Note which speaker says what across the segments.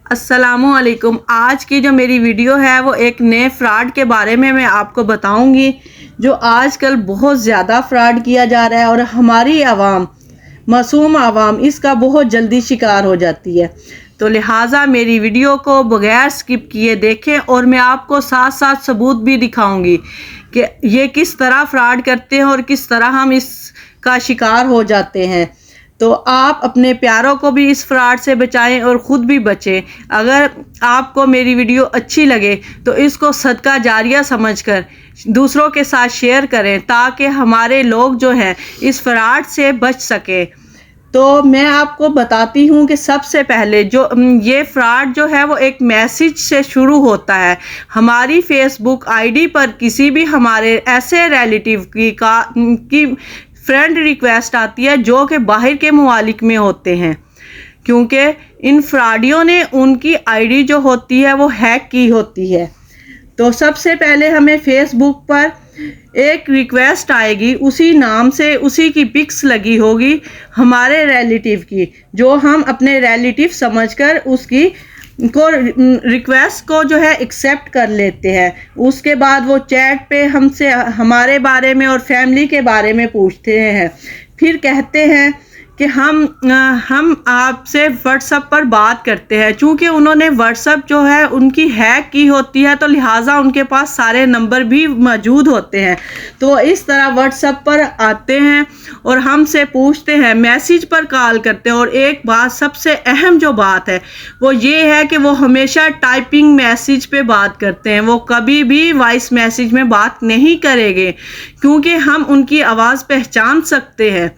Speaker 1: अस्सलामुअलैकुम। आज की जो मेरी वीडियो है वो एक नए फ्रॉड के बारे में मैं आपको बताऊंगी जो आजकल बहुत ज़्यादा फ्रॉड किया जा रहा है और हमारी आवाम, मासूम आवाम इसका बहुत जल्दी शिकार हो जाती है। तो लिहाजा मेरी वीडियो को बगैर स्किप किए देखें और मैं आपको साथ साथ सबूत भी दिखाऊंगी कि ये किस तरह फ्रॉड करते हैं और किस तरह हम इसका शिकार हो जाते हैं। तो आप अपने प्यारों को भी इस फ्रॉड से बचाएं और ख़ुद भी बचें। अगर आपको मेरी वीडियो अच्छी लगे तो इसको सदका जारिया समझकर दूसरों के साथ शेयर करें ताकि हमारे लोग जो हैं इस फ्रॉड से बच सकें। तो मैं आपको बताती हूँ कि सबसे पहले जो ये फ्रॉड जो है वो एक मैसेज से शुरू होता है। हमारी फेसबुक आईडी पर किसी भी हमारे ऐसे रिलेटिव की फ्रेंड रिक्वेस्ट आती है जो कि बाहर के मुमालिक में होते हैं, क्योंकि इन फ्रॉडियों ने उनकी आईडी जो होती है वो हैक की होती है। तो सबसे पहले हमें फेसबुक पर एक रिक्वेस्ट आएगी, उसी नाम से उसी की पिक्स लगी होगी हमारे रिलेटिव की, जो हम अपने रिलेटिव समझकर उसकी रिक्वेस्ट को जो है एक्सेप्ट कर लेते हैं। उसके बाद वो चैट पे हमसे हमारे बारे में और फैमिली के बारे में पूछते हैं, फिर कहते हैं कि हम आपसे व्हाट्सएप पर बात करते हैं। चूँकि उन्होंने व्हाट्सएप जो है उनकी हैक की होती है तो लिहाजा उनके पास सारे नंबर भी मौजूद होते हैं। तो इस तरह व्हाट्सएप पर आते हैं और हमसे पूछते हैं, मैसेज पर कॉल करते हैं। और एक बात सबसे अहम जो बात है वो ये है कि वो हमेशा टाइपिंग मैसेज पे बात करते हैं, वो कभी भी वॉइस मैसेज में बात नहीं करेंगे, क्योंकि हम उनकी आवाज़ पहचान सकते हैं।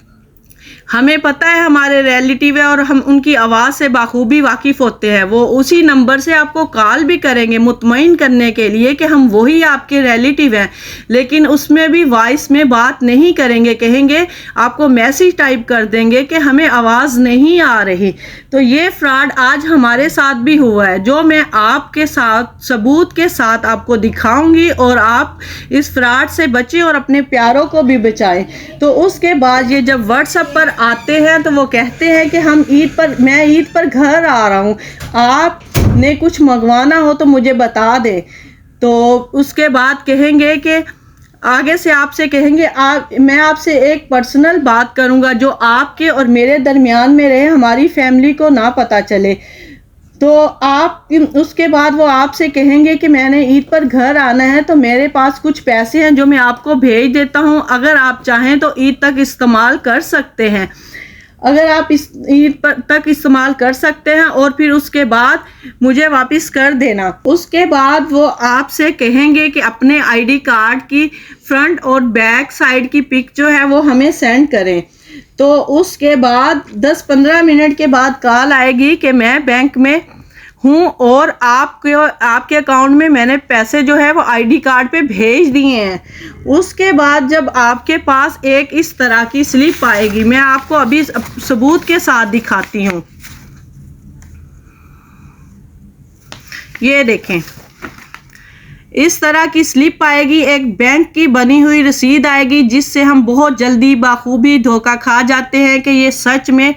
Speaker 1: हमें पता है हमारे रिलेटिव है और हम उनकी आवाज़ से बाखूबी वाकिफ़ होते हैं। वो उसी नंबर से आपको कॉल भी करेंगे मुतमईन करने के लिए कि हम वही आपके रिलेटिव हैं, लेकिन उसमें भी वॉइस में बात नहीं करेंगे, कहेंगे आपको मैसेज टाइप कर देंगे कि हमें आवाज़ नहीं आ रही। तो ये फ्रॉड आज हमारे साथ भी हुआ है, जो मैं आपके साथ सबूत के साथ आपको दिखाऊंगी और आप इस फ्रॉड से बचें और अपने प्यारों को भी बचाएं। तो उसके बाद ये जब व्हाट्सएप पर आते हैं तो वो कहते हैं कि मैं ईद पर घर आ रहा हूँ, आपने कुछ मंगवाना हो तो मुझे बता दे। तो उसके बाद कहेंगे कि आगे से आपसे कहेंगे मैं आपसे एक पर्सनल बात करूँगा जो आपके और मेरे दरमियान में रहे, हमारी फैमिली को ना पता चले। तो उसके बाद वो आपसे कहेंगे कि मैंने ईद पर घर आना है तो मेरे पास कुछ पैसे हैं जो मैं आपको भेज देता हूँ, अगर आप चाहें तो ईद तक इस्तेमाल कर सकते हैं। अगर आप इस ईद पर तक इस्तेमाल कर सकते हैं और फिर उसके बाद मुझे वापस कर देना। उसके बाद वो आपसे कहेंगे कि अपने आईडी कार्ड की फ्रंट और बैक साइड की पिक जो है वो हमें सेंड करें। तो उसके बाद 10-15 मिनट के बाद कॉल आएगी कि मैं बैंक में हूँ और आपके अकाउंट में मैंने पैसे जो है वो आईडी कार्ड पे भेज दिए हैं। उसके बाद जब आपके पास एक इस तरह की स्लिप आएगी, मैं आपको अभी सबूत के साथ दिखाती हूँ। ये देखें, इस तरह की स्लिप आएगी, एक बैंक की बनी हुई रसीद आएगी, जिससे हम बहुत जल्दी बाखूबी धोखा खा जाते हैं कि ये सच में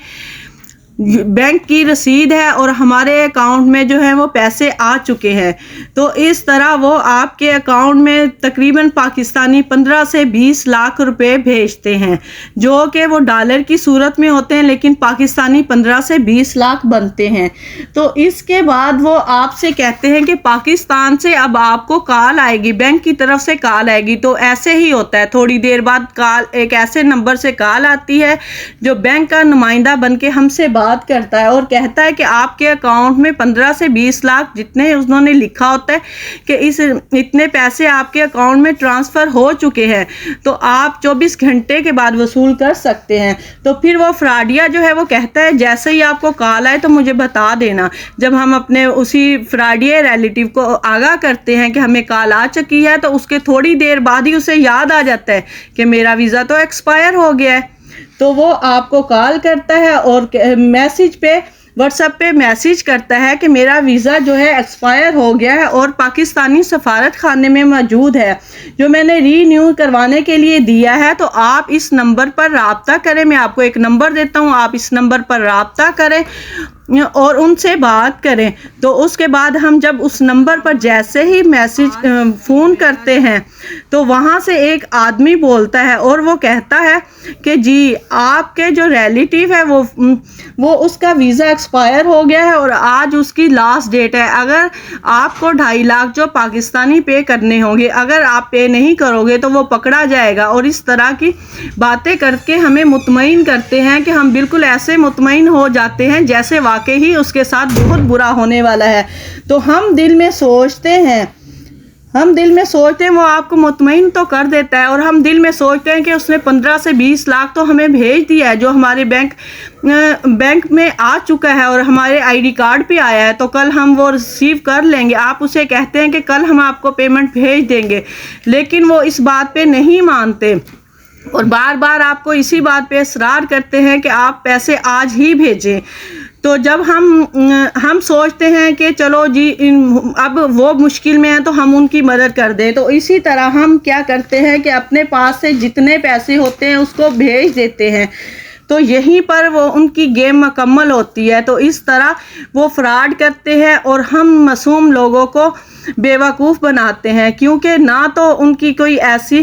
Speaker 1: बैंक की रसीद है और हमारे अकाउंट में जो है वो पैसे आ चुके हैं। तो इस तरह वो आपके अकाउंट में तकरीबन पाकिस्तानी 15 से 20 लाख रुपए भेजते हैं, जो कि वो डॉलर की सूरत में होते हैं, लेकिन पाकिस्तानी 15 से 20 लाख बनते हैं। तो इसके बाद वो आपसे कहते हैं कि पाकिस्तान से अब आपको कॉल आएगी, बैंक की तरफ से कॉल आएगी। तो ऐसे ही होता है, थोड़ी देर बाद कॉल एक ऐसे नंबर से कॉल आती है जो बैंक का नुमाइंदा बन के हमसे बात करता है और कहता है कि आपके अकाउंट में 15 से 20 लाख जितने उन्होंने लिखा होता है कि इतने पैसे आपके अकाउंट में ट्रांसफ़र हो चुके हैं, तो आप 24 घंटे के बाद वसूल कर सकते हैं। तो फिर वो फ्रॉडिया जो है वो कहता है जैसे ही आपको कॉल आए तो मुझे बता देना। जब हम अपने उसी फ्रॉडिया रिलेटिव को आगाह करते हैं कि हमें कॉल आ चुकी है, तो उसके थोड़ी देर बाद ही उसे याद आ जाता है कि मेरा वीज़ा तो एक्सपायर हो गया है। तो वो आपको कॉल करता है और मैसेज पे व्हाट्सएप पे मैसेज करता है कि मेरा वीज़ा जो है एक्सपायर हो गया है और पाकिस्तानी सफारत खाने में मौजूद है, जो मैंने रीन्यू करवाने के लिए दिया है। तो आप इस नंबर पर राब्ता करें, मैं आपको एक नंबर देता हूँ, आप इस नंबर पर राब्ता करें اور ان سے بات کریں۔ تو اس کے بعد ہم جب اس نمبر پر جیسے ہی میسج فون کرتے ہیں تو وہاں سے ایک آدمی بولتا ہے اور وہ کہتا ہے کہ جی آپ کے جو ریلیٹیو ہے وہ اس کا ویزا ایکسپائر ہو گیا ہے اور آج اس کی لاسٹ ڈیٹ ہے، اگر آپ کو 2.5 لاکھ جو پاکستانی پے کرنے ہوں گے، اگر آپ پے نہیں کرو گے تو وہ پکڑا جائے گا، اور اس طرح کی باتیں کر کے ہمیں مطمئن کرتے ہیں کہ ہم بالکل ایسے مطمئن ہو جاتے ہیں جیسے واقعی اس کے ساتھ بہت برا ہونے والا ہے۔ تو ہم دل میں سوچتے ہیں وہ آپ کو مطمئن تو کر دیتا ہے، اور ہم دل میں سوچتے ہیں کہ اس نے 15 سے 20 لاکھ تو ہمیں بھیج دیا ہے جو ہمارے بینک میں آ چکا ہے اور ہمارے آئی ڈی کارڈ پہ آیا ہے، تو کل ہم وہ ریسیو کر لیں گے۔ آپ اسے کہتے ہیں کہ کل ہم آپ کو پیمنٹ بھیج دیں گے، لیکن وہ اس بات پہ نہیں مانتے اور بار بار آپ کو اسی بات پہ اصرار کرتے ہیں کہ آپ پیسے آج ہی بھیجیں۔ تو جب ہم سوچتے ہیں کہ چلو جی اب وہ مشکل میں ہیں تو ہم ان کی مدد کر دیں، تو اسی طرح ہم کیا کرتے ہیں کہ اپنے پاس سے جتنے پیسے ہوتے ہیں اس کو بھیج دیتے ہیں، تو یہیں پر وہ ان کی گیم مکمل ہوتی ہے۔ تو اس طرح وہ فراڈ کرتے ہیں اور ہم معصوم لوگوں کو بیوقوف بناتے ہیں، کیونکہ نہ تو ان کی کوئی ایسی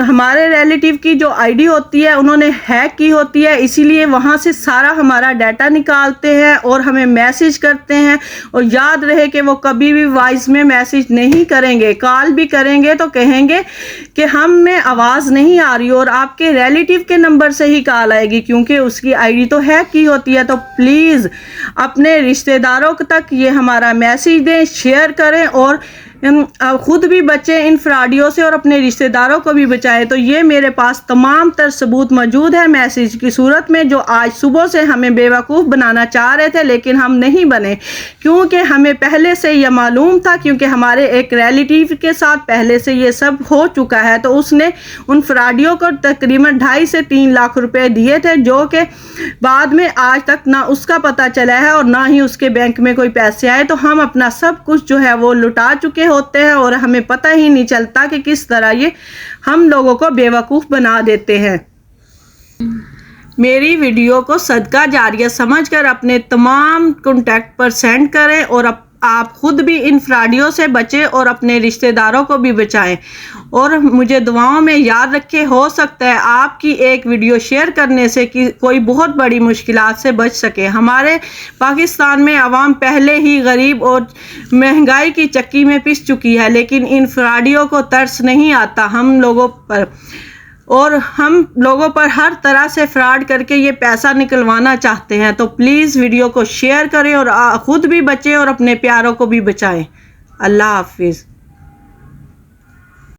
Speaker 1: ہمارے ریلیٹیو کی جو آئی ڈی ہوتی ہے انہوں نے ہیک کی ہوتی ہے، اسی لیے وہاں سے سارا ہمارا ڈیٹا نکالتے ہیں اور ہمیں میسج کرتے ہیں۔ اور یاد رہے کہ وہ کبھی بھی وائس میں میسج نہیں کریں گے، کال بھی کریں گے تو کہیں گے کہ ہم میں آواز نہیں آ رہی، اور آپ کے ریلیٹیو کے نمبر سے ہی کال آئے گی کیونکہ اس کی آئی ڈی تو ہیک کی ہوتی ہے۔ تو پلیز اپنے رشتہ داروں تک یہ ہمارا میسج دیں، شیئر کریں اور خود بھی بچیں ان فراڈیوں سے اور اپنے رشتہ داروں کو بھی بچائیں۔ تو یہ میرے پاس تمام تر ثبوت موجود ہے میسج کی صورت میں، جو آج صبح سے ہمیں بیوقوف بنانا چاہ رہے تھے لیکن ہم نہیں بنے، کیونکہ ہمیں پہلے سے یہ معلوم تھا، کیونکہ ہمارے ایک ریلیٹیو کے ساتھ پہلے سے یہ سب ہو چکا ہے۔ تو اس نے ان فراڈیوں کو تقریباً 2.5 سے 3 لاکھ روپے دیے تھے، جو کہ بعد میں آج تک نہ اس کا پتہ چلا ہے اور نہ ہی اس کے بینک میں کوئی پیسے آئے۔ تو ہم اپنا سب کچھ جو ہے وہ لٹا چکے ہوتے ہیں اور ہمیں پتہ ہی نہیں چلتا کہ کس طرح یہ ہم لوگوں کو بیوقوف بنا دیتے ہیں۔ میری ویڈیو کو صدقہ جاریہ سمجھ کر اپنے تمام کانٹیکٹ پر سینڈ کریں اور آپ خود بھی ان فراڈیوں سے بچیں اور اپنے رشتہ داروں کو بھی بچائیں، اور مجھے دعاؤں میں یاد رکھیں۔ ہو سکتا ہے آپ کی ایک ویڈیو شیئر کرنے سے کوئی بہت بڑی مشکلات سے بچ سکے۔ ہمارے پاکستان میں عوام پہلے ہی غریب اور مہنگائی کی چکی میں پس چکی ہے، لیکن ان فراڈیوں کو ترس نہیں آتا ہم لوگوں پر ہر طرح سے فراڈ کر کے یہ پیسہ نکلوانا چاہتے ہیں۔ تو پلیز ویڈیو کو شیئر کریں اور خود بھی بچیں اور اپنے پیاروں کو بھی بچائیں۔ اللہ حافظ۔